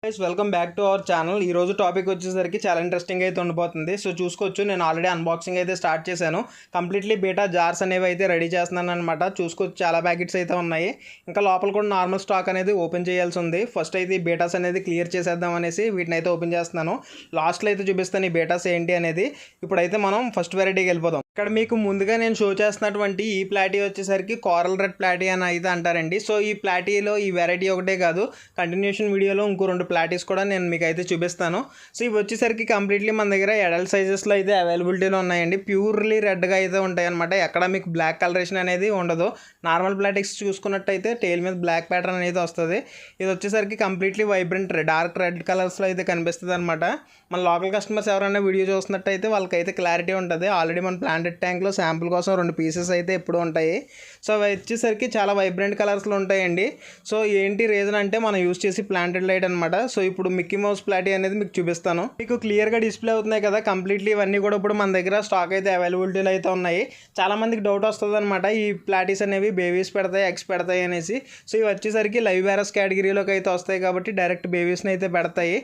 Guys welcome back to our channel. ఈ రోజు topic వచ్చేసరికి చాలా ఇంట్రెస్టింగ్ అయితే ఉండిపోతుంది. సో చూసుకోవచ్చు, నేను ఆల్రెడీ అన్బాక్సింగ్ అయితే స్టార్ట్ చేశాను. కంప్లీట్లీ బీటా జార్స్ అనేవి అయితే రెడీ చేస్తున్నాను అనమాట. చూసుకోవచ్చు, చాలా ప్యాకెట్స్ అయితే ఉన్నాయి. ఇంకా లోపల కూడా నార్మల్ స్టాక్ అనేది ఓపెన్ చేయాల్సి ఉంది. ఫస్ట్ అయితే ఈ బీటాస్ అనేది క్లియర్ చేసేద్దాం అనేసి వీటిని అయితే ఓపెన్ చేస్తున్నాను. లాస్ట్లో అయితే చూపిస్తాను ఈ బీటాస్ ఏంటి అనేది. ఇప్పుడైతే మనం ఫస్ట్ వెరైటీకి వెళ్ళిపోదాం. ఇక్కడ మీకు ముందుగా నేను షో చేస్తున్నటువంటి ఈ ప్లాటీ వచ్చేసరికి కోరల్ రెడ్ ప్లాటీ అని అయితే అంటారండి. సో ఈ ప్లాటీలో ఈ వెరైటీ ఒకటే కాదు, కంటిన్యూషన్ వీడియోలో ఇంకో 2 ప్లాటీస్ కూడా నేను మీకు అయితే చూపిస్తాను. సో ఇవి వచ్చేసరికి కంప్లీట్లీ మన దగ్గర అడల్ట్ సైజెస్లో అయితే అవైలబిలిటీలో ఉన్నాయండి. ప్యూర్లీ రెడ్గా అయితే ఉంటాయి అనమాట. ఎక్కడ మీకు బ్లాక్ కలరేషన్ అనేది ఉండదు. నార్మల్ ప్లాటిక్స్ చూసుకున్నట్టయితే టైల్ మీద బ్లాక్ ప్యాటర్న్ అనేది వస్తుంది. ఇది వచ్చేసరికి కంప్లీట్లీ వైబ్రెంట్ డార్క్ రెడ్ కలర్స్లో అయితే కనిపిస్తుంది అనమాట. మన లోకల్ కస్టమర్స్ ఎవరైనా వీడియో చూస్తున్నట్టయితే వాళ్ళకైతే క్లారిటీ ఉంటుంది. ఆల్రెడీ మన ప్లాంటెడ్ ట్యాంక్లో శాంపుల్ కోసం 2 పీసెస్ అయితే ఎప్పుడు ఉంటాయి. సో అవి వచ్చేసరికి చాలా వైబ్రెంట్ కలర్స్లో ఉంటాయండి. సో ఏంటి రీజన్ అంటే మనం యూజ్ చేసి ప్లాంటెడ్ లైట్ అనమాట. సో ఇప్పుడు మిక్కీ మౌస్ ప్లాటీ అనేది మీకు చూపిస్తాను. మీకు క్లియర్గా డిస్ప్లే అవుతున్నాయి కదా. కంప్లీట్లీ ఇవన్నీ కూడా ఇప్పుడు మన దగ్గర స్టాక్ అయితే అవైలబిలిటీలో అయితే ఉన్నాయి. చాలా మందికి డౌట్ వస్తుంది అనమాట, ఈ ప్లాటీస్ అనేవి బేబీస్ పెడతాయి, ఎగ్స్ పెడతాయి అనేసి. సో ఇవి వచ్చేసరికి లైవ్ వేరస్ కేటగిరీలోకి అయితే వస్తాయి కాబట్టి డైరెక్ట్ బేబీస్ని అయితే పెడతాయి.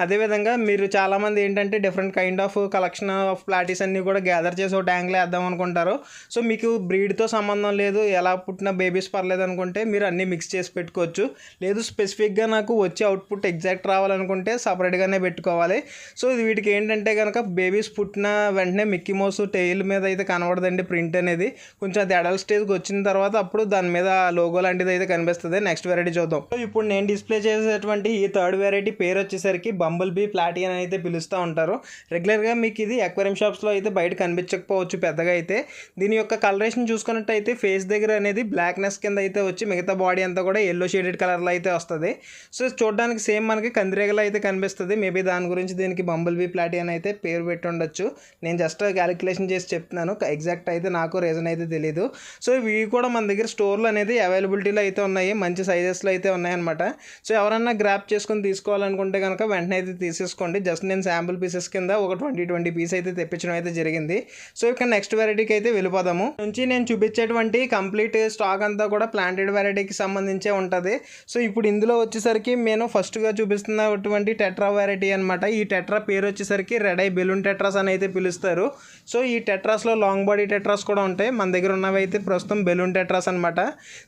అదేవిధంగా మీరు చాలామంది ఏంటంటే different kind of collection of platies అన్నీ కూడా గ్యాదర్ చేసి ఒక ట్యాంక్లో వేద్దాం అనుకుంటారు. సో మీకు బ్రీడ్తో సంబంధం లేదు, ఎలా పుట్టిన బేబీస్ పర్లేదు అనుకుంటే మీరు అన్నీ మిక్స్ చేసి పెట్టుకోవచ్చు. లేదు స్పెసిఫిక్గా నాకు వచ్చే అవుట్పుట్ ఎగ్జాక్ట్ రావాలనుకుంటే సపరేట్గానే పెట్టుకోవాలి. సో ఇది వీటికి ఏంటంటే కనుక బేబీస్ పుట్టిన వెంటనే మిక్కీ మౌస్ టెయిల్ మీద అయితే కనబడదండి ప్రింట్ అనేది. కొంచెం అది అడల్ట్ స్టేజ్కి వచ్చిన తర్వాత అప్పుడు దాని మీద లోగో లాంటిది అయితే కనిపిస్తుంది. నెక్స్ట్ వెరైటీ చూద్దాం. సో ఇప్పుడు నేను డిస్ప్లే చేసేటువంటి ఈ థర్డ్ వెరైటీ పేరు వచ్చేసరికి బంబుల్ బీ ప్లాటీ అని అయితే పిలుస్తూ ఉంటారు. రెగ్యులర్గా మీకు ఇది అక్వేరియం షాప్స్లో అయితే బయట కనిపించకపోవచ్చు పెద్దగా అయితే. దీని యొక్క కలరేషన్ చూసుకున్నట్టయితే ఫేస్ దగ్గర అనేది బ్లాక్నెస్ కింద అయితే వచ్చి మిగతా బాడీ అంతా కూడా ఎల్లో షేడెడ్ కలర్లో అయితే వస్తుంది. సో చూడడానికి సేమ్ మనకి కందిరేగలో అయితే కనిపిస్తుంది. మేబీ దాని గురించి దీనికి బంబుల్ బీ ప్లాటీ అని అయితే పేరు పెట్టి ఉండొచ్చు. నేను జస్ట్ క్యాలిక్యులేషన్ చేసి చెప్తున్నాను, ఎగ్జాక్ట్ అయితే నాకు రీజన్ అయితే తెలీదు. సో ఇవి కూడా మన దగ్గర స్టోర్లో అనేది అవైలబిలిటీలో అయితే ఉన్నాయి, మంచి సైజెస్లో అయితే ఉన్నాయన్నమాట. సో ఎవరన్నా గ్రాప్ చేసుకొని తీసుకోవాలనుకుంటే కనుక వెంటనే అయితే తీసేసుకోండి. జస్ట్ నేను శాంపుల్ పీసెస్ కింద ఒక 20 పీస్ అయితే తెప్పించడం అయితే జరిగింది. సో ఇక నెక్స్ట్ వెరైటీకి అయితే వెళ్ళిపోదాము. నుంచి నేను చూపించేటువంటి కంప్లీట్ స్టాక్ అంతా కూడా ప్లాంటెడ్ వెరైటీకి సంబంధించే ఉంటుంది. సో ఇప్పుడు ఇందులో వచ్చేసరికి నేను ఫస్ట్గా చూపిస్తున్నటువంటి టెట్రా వెరైటీ అనమాట. ఈ టెట్రా పేరు వచ్చేసరికి రెడ్ ఐ బెలూన్ టెట్రాస్ అని అయితే పిలుస్తారు. సో ఈ టెట్రాస్లో లాంగ్ బాడీ టెట్రాస్ కూడా ఉంటాయి. మన దగ్గర ఉన్నవి అయితే ప్రస్తుతం బెలూన్ టెట్రాస్ అనమాట.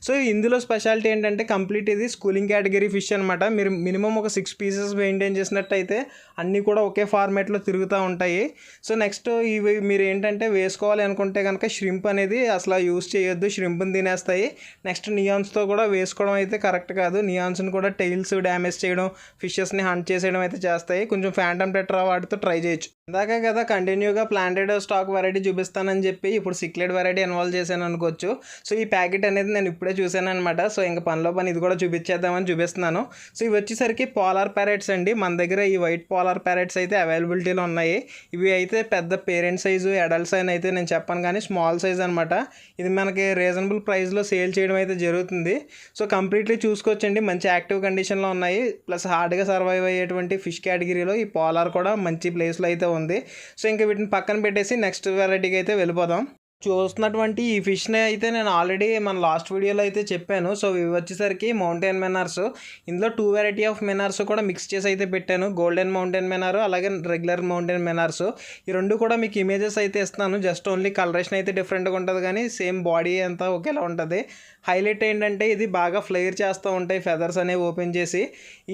సో ఇందులో స్పెషాలిటీ ఏంటంటే కంప్లీట్ ఇది స్కూలింగ్ కేటగిరీ ఫిష్ అనమాట. మీరు మినిమం ఒక 6 పీసెస్ మెయింటైన్ చేసినట్టయితే అన్నీ కూడా ఒకే ఫార్మేట్లో తిరుగుతూ ఉంటాయి. సో నెక్స్ట్ ఇవి మీరు ఏంటంటే వేసుకోవాలి అనుకుంటే కనుక ష్రింప్ అనేది అసలు యూజ్ చేయొద్దు, ష్రింప్ని తినేస్తాయి. నెక్స్ట్ నియాన్స్తో కూడా వేసుకోవడం అయితే కరెక్ట్ కాదు. నియాన్స్ని కూడా టైల్స్ డ్యామేజ్ చేయడం, ఫిషెస్ని హంట్ చేసేయడం అయితే చేస్తాయి. కొంచెం ఫ్యాంటమ్ టెట్రా వాటితో ట్రై చేయొచ్చు. ఇందాక కదా కంటిన్యూగా ప్లాంటెడ్ స్టాక్ వెరైటీ చూపిస్తానని చెప్పి ఇప్పుడు సిక్లెడ్ వెరైటీ ఇన్వాల్వ్ చేశాను అనుకోవచ్చు. సో ఈ ప్యాకెట్ అనేది నేను ఇప్పుడే చూశాను అనమాట. సో ఇంకా పనిలో పని ఇది కూడా చూపించేద్దామని చూపిస్తున్నాను. సో ఇవి వచ్చేసరికి పోలార్ ప్యారెట్స్ అండి. మన దగ్గర ఈ వైట్ పోలార్ ప్యారెట్స్ అయితే అవైలబిలిటీలో ఉన్నాయి. ఇవి అయితే పెద్ద పేరెంట్ సైజు అడల్ట్స్ అని అయితే నేను చెప్పను, కానీ స్మాల్ సైజ్ అనమాట. ఇది మనకి రీజనబుల్ ప్రైస్లో సేల్ చేయడం అయితే జరుగుతుంది. సో కంప్లీట్లీ చూసుకోవచ్చండి, మంచి యాక్టివ్ కండిషన్లో ఉన్నాయి. ప్లస్ హార్డ్గా సర్వైవ్ అయ్యేటువంటి ఫిష్ కేటగిరీలో ఈ పోలార్ కూడా మంచి ప్లేస్లో అయితే ఉంది. సో ఇంకా వీటిని పక్కన పెట్టేసి నెక్స్ట్ వెరైటీకి అయితే వెళ్ళిపోదాం. చూస్తున్నటువంటి ఈ ఫిష్ని అయితే నేను ఆల్రెడీ మన లాస్ట్ వీడియోలో అయితే చెప్పాను. సో ఇవి వచ్చేసరికి మౌంటైన్ మెనార్స్. ఇందులో 2 వెరైటీ ఆఫ్ మెనార్స్ కూడా మిక్స్ చేసి అయితే పెట్టాను. గోల్డెన్ మౌంటైన్ మెనార్ అలాగే రెగ్యులర్ మౌంటైన్ మెనార్స్. ఈ 2 కూడా మీకు ఇమేజెస్ అయితే ఇస్తాను. జస్ట్ ఓన్లీ కలరేషన్ అయితే డిఫరెంట్గా ఉంటుంది, కానీ సేమ్ బాడీ అంతా ఒకేలా ఉంటుంది. హైలైట్ ఏంటంటే ఇది బాగా ఫ్లేర్ చేస్తూ ఉంటాయి ఫెదర్స్ అనేవి ఓపెన్ చేసి.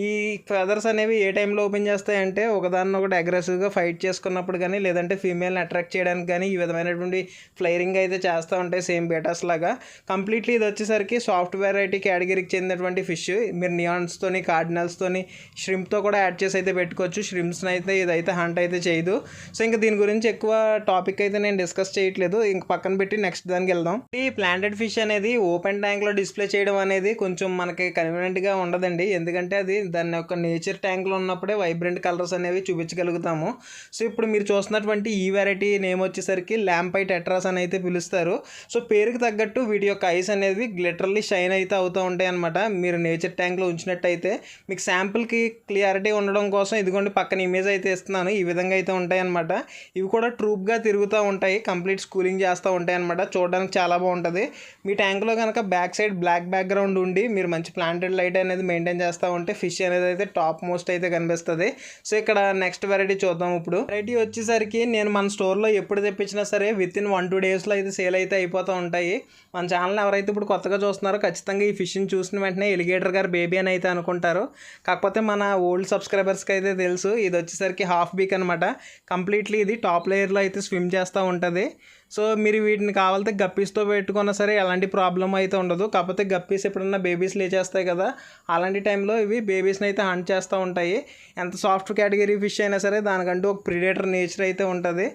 ఈ ఫెదర్స్ అనేవి ఏ టైంలో ఓపెన్ చేస్తాయంటే ఒకదాన్నొకటి అగ్రెసివ్గా ఫైట్ చేసుకున్నప్పుడు కానీ, లేదంటే ఫీమేల్ని అట్రాక్ట్ చేయడానికి కానీ ఈ విధమైనటువంటి ఫ్లైరింగ్ అయితే చేస్తూ ఉంటాయి సేమ్ బీటాస్ లాగా. కంప్లీట్లీ ఇది వచ్చేసరికి సాఫ్ట్ వెరైటీ కేటగిరీకి చెందినటువంటి ఫిష్. మీరు నియాన్స్తోని, కార్డినల్స్తోని, ష్రింప్తో కూడా యాడ్ చేసి అయితే పెట్టుకోవచ్చు. ష్రింప్స్ని అయితే ఇదైతే హంట్ అయితే చేయదు. సో ఇంకా దీని గురించి ఎక్కువ టాపిక్ అయితే నేను డిస్కస్ చేయట్లేదు, ఇంక పక్కన పెట్టి నెక్స్ట్ దానికి వెళ్దాం. ఈ ప్లాంటెడ్ ఫిష్ అనేది ఓపెన్ ట్యాంక్లో డిస్ప్లే చేయడం అనేది కొంచెం మనకి కన్వీనియంట్గా ఉండదండి. ఎందుకంటే అది దాని యొక్క నేచర్ ట్యాంక్లో ఉన్నప్పుడే వైబ్రెంట్ కలర్స్ అనేవి చూపించగలుగుతాము. సో ఇప్పుడు మీరు చూస్తున్నటువంటి ఈ వెరైటీ నేమ్ వచ్చేసరికి ల్యాంపై టెట్రాస్ అని అని అయితే పిలుస్తారు. సో పేరుకి తగ్గట్టు వీటి యొక్క ఐస్ అనేది లిటరల్లీ షైన్ అయితే అవుతూ ఉంటాయి అనమాట. మీరు నేచర్ ట్యాంక్లో ఉంచినట్టయితే మీకు శాంపుల్కి క్లియారిటీ ఉండడం కోసం ఇదిగోండి పక్కన ఇమేజ్ అయితే ఇస్తున్నాను. ఈ విధంగా అయితే ఉంటాయి అనమాట. ఇవి కూడా ట్రూప్గా తిరుగుతూ ఉంటాయి, కంప్లీట్ స్కూలింగ్ చేస్తూ ఉంటాయి అనమాట. చూడడానికి చాలా బాగుంటుంది. మీ ట్యాంక్లో కనుక బ్యాక్ సైడ్ బ్లాక్ బ్యాక్గ్రౌండ్ ఉండి మీరు మంచి ప్లాంటెడ్ లైట్ అనేది మెయింటైన్ చేస్తూ ఉంటే ఫిష్ అనేది అయితే టాప్ మోస్ట్ అయితే కనిపిస్తుంది. సో ఇక్కడ నెక్స్ట్ వెరైటీ చూద్దాం. ఇప్పుడు వెరైటీ వచ్చేసరికి నేను మన స్టోర్లో ఎప్పుడు తెప్పించినా సరే విత్ ఇన్ 1-2 డేస్లో అయితే సేల్ అయితే అయిపోతూ ఉంటాయి. మన ఛానల్ ఎవరైతే ఇప్పుడు కొత్తగా చూస్తున్నారో ఖచ్చితంగా ఈ ఫిష్ని చూసిన వెంటనే ఎలిగేటర్ గారు బేబీ అని అయితే అనుకుంటారు. కాకపోతే మన ఓల్డ్ సబ్స్క్రైబర్స్కి అయితే తెలుసు ఇది వచ్చేసరికి హాఫ్ బీక్ అనమాట. కంప్లీట్లీ ఇది టాప్ లేయర్లో అయితే స్విమ్ చేస్తూ ఉంటుంది. సో మీరు వీటిని కావాలంటే గప్పీస్తో పెట్టుకున్నా సరే ఎలాంటి ప్రాబ్లం అయితే ఉండదు. కాకపోతే గప్పీస్ ఎప్పుడన్నా బేబీస్ లేచేస్తాయి కదా, అలాంటి టైంలో ఇవి బేబీస్ని అయితే హంట్ చేస్తూ ఉంటాయి. ఎంత సాఫ్ట్ కేటగిరీ ఫిష్ అయినా సరే దానికంటూ ఒక ప్రిడేటర్ నేచర్ అయితే ఉంటుంది.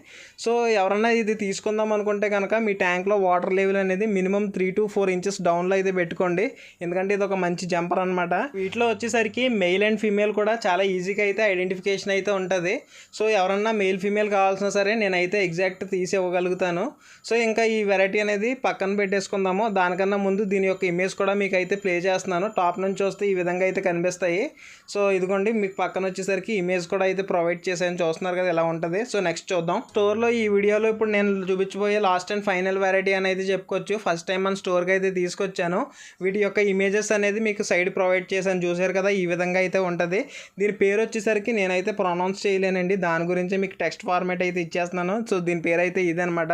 సో ఎవరన్నా ఇది తీసుకుందాం అనుకుంటే కనుక మీ ట్యాంక్లో వాటర్ లెవెల్ అనేది మినిమం 3 to 4 inches డౌన్లో అయితే పెట్టుకోండి. ఎందుకంటే ఇది ఒక మంచి జంపర్ అనమాట. వీటిలో వచ్చేసరికి మెయిల్ అండ్ ఫీమేల్ కూడా చాలా ఈజీగా అయితే ఐడెంటిఫికేషన్ అయితే ఉంటుంది. సో ఎవరన్నా మెయిల్ ఫీమేల్ కావాల్సిన సరే నేనైతే ఎగ్జాక్ట్ తీసి ఇవ్వగలుగుతాను. సో ఇంకా ఈ వెరైటీ అనేది పక్కన పెట్టేసుకుందాము. దానికన్నా ముందు దీని యొక్క ఇమేజ్ కూడా మీకు అయితే ప్లే చేస్తున్నాను. టాప్ నుంచి వస్తే ఈ విధంగా అయితే కనిపిస్తాయి. సో ఇదిగోండి మీకు పక్కన వచ్చేసరికి ఇమేజ్ కూడా అయితే ప్రొవైడ్ చేసాను, చూస్తున్నారు కదా ఎలా ఉంటుంది. సో నెక్స్ట్ చూద్దాం. స్టోర్లో ఈ వీడియోలో ఇప్పుడు నేను చూపించబోయే లాస్ట్ అండ్ ఫైనల్ వెరైటీ అని అయితే చెప్పుకోవచ్చు. ఫస్ట్ టైం మన స్టోర్కి అయితే తీసుకొచ్చాను. వీటి యొక్క ఇమేజెస్ అనేది మీకు సైడ్ ప్రొవైడ్ చేశాను, చూసారు కదా ఈ విధంగా అయితే ఉంటుంది. దీని పేరు వచ్చేసరికి నేనైతే ప్రొనౌన్స్ చేయలేనండి, దాని గురించి మీకు టెక్స్ట్ ఫార్మాట్ అయితే ఇచ్చేస్తున్నాను. సో దీని పేరు అయితే ఇదనమాట.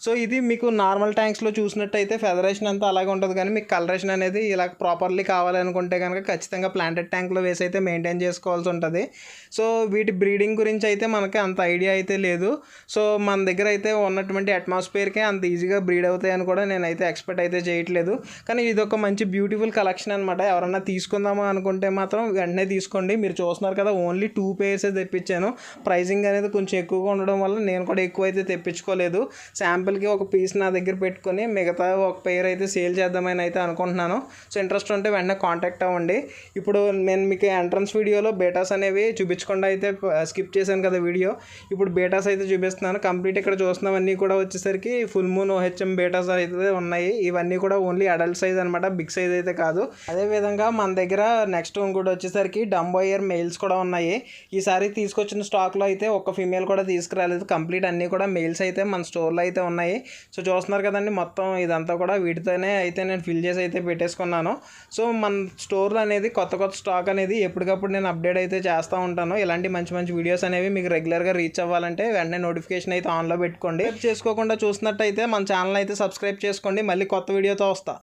సో ఇది మీకు నార్మల్ ట్యాంక్స్లో చూసినట్టయితే ఫెదరేషన్ అంతా అలాగే ఉంటుంది, కానీ మీకు కలరేషన్ అనేది ఇలా ప్రాపర్లీ కావాలనుకుంటే కనుక ఖచ్చితంగా ప్లాంటెడ్ ట్యాంక్లో వేసి అయితే మెయింటైన్ చేసుకోవాల్సి ఉంటుంది. సో వీటి బ్రీడింగ్ గురించి అయితే మనకి అంత ఐడియా అయితే లేదు. సో మన దగ్గర అయితే ఉన్నటువంటి అట్మాస్ఫియర్కే అంత ఈజీగా బ్రీడ్ అవుతాయని కూడా నేనైతే ఎక్స్పెక్ట్ అయితే చేయట్లేదు. కానీ ఇది ఒక మంచి బ్యూటిఫుల్ కలెక్షన్ అనమాట. ఎవరన్నా తీసుకుందామా అనుకుంటే మాత్రం వెంటనే తీసుకోండి. మీరు చూస్తున్నారు కదా ఓన్లీ 2 pairs తెప్పించాను. ప్రైజింగ్ అనేది కొంచెం ఎక్కువగా ఉండడం వల్ల నేను కూడా ఎక్కువ అయితే తెప్పించుకోలేదు. శాంపుల్కి ఒక పీస్ నా దగ్గర పెట్టుకొని మిగతా ఒక పెయిర్ అయితే సేల్ చేద్దామని అయితే అనుకుంటున్నాను. సో ఇంట్రెస్ట్ ఉంటే వెంటనే కాంటాక్ట్ అవ్వండి. ఇప్పుడు నేను మీకు ఎంట్రన్స్ వీడియోలో బేటాస్ అనేవి చూపించకుండా అయితే స్కిప్ చేశాను కదా వీడియో. ఇప్పుడు బేటాస్ అయితే చూపిస్తున్నాను. కంప్లీట్ ఇక్కడ చూస్తున్నవన్నీ కూడా వచ్చేసరికి ఫుల్ మూన్ OHM బేటాస్ అయితే ఉన్నాయి. ఇవన్నీ కూడా ఓన్లీ అడల్ట్ సైజ్ అనమాట, బిగ్ సైజ్ అయితే కాదు. అదేవిధంగా మన దగ్గర నెక్స్ట్ ఇంకోటి వచ్చేసరికి డంబోయర్ మెయిల్స్ కూడా ఉన్నాయి. ఈసారి తీసుకొచ్చిన స్టాక్లో అయితే ఒక ఫీమేల్ కూడా తీసుకురాలేదు. కంప్లీట్ అన్నీ కూడా మెయిల్స్ అయితే మన స్టోర్లో అయితే ఉన్నాయి. సో చూస్తున్నారు కదండి మొత్తం ఇదంతా కూడా వీటితోనే అయితే నేను ఫిల్ చేసి అయితే పెట్టేసుకున్నాను. సో మన స్టోర్లో అనేది కొత్త స్టాక్ అనేది ఎప్పటికప్పుడు నేను అప్డేట్ అయితే చేస్తూ ఉంటాను. ఇలాంటి మంచి మంచి వీడియోస్ అనేవి మీకు రెగ్యులర్గా రీచ్ అవ్వాలంటే వెంటనే నోటిఫికేషన్ అయితే ఆన్లో పెట్టుకోండి. చేసుకోకుండా చూసినట్టయితే మన ఛానల్ అయితే సబ్స్క్రైబ్ చేసుకోండి. మళ్ళీ కొత్త వీడియోతో వస్తా.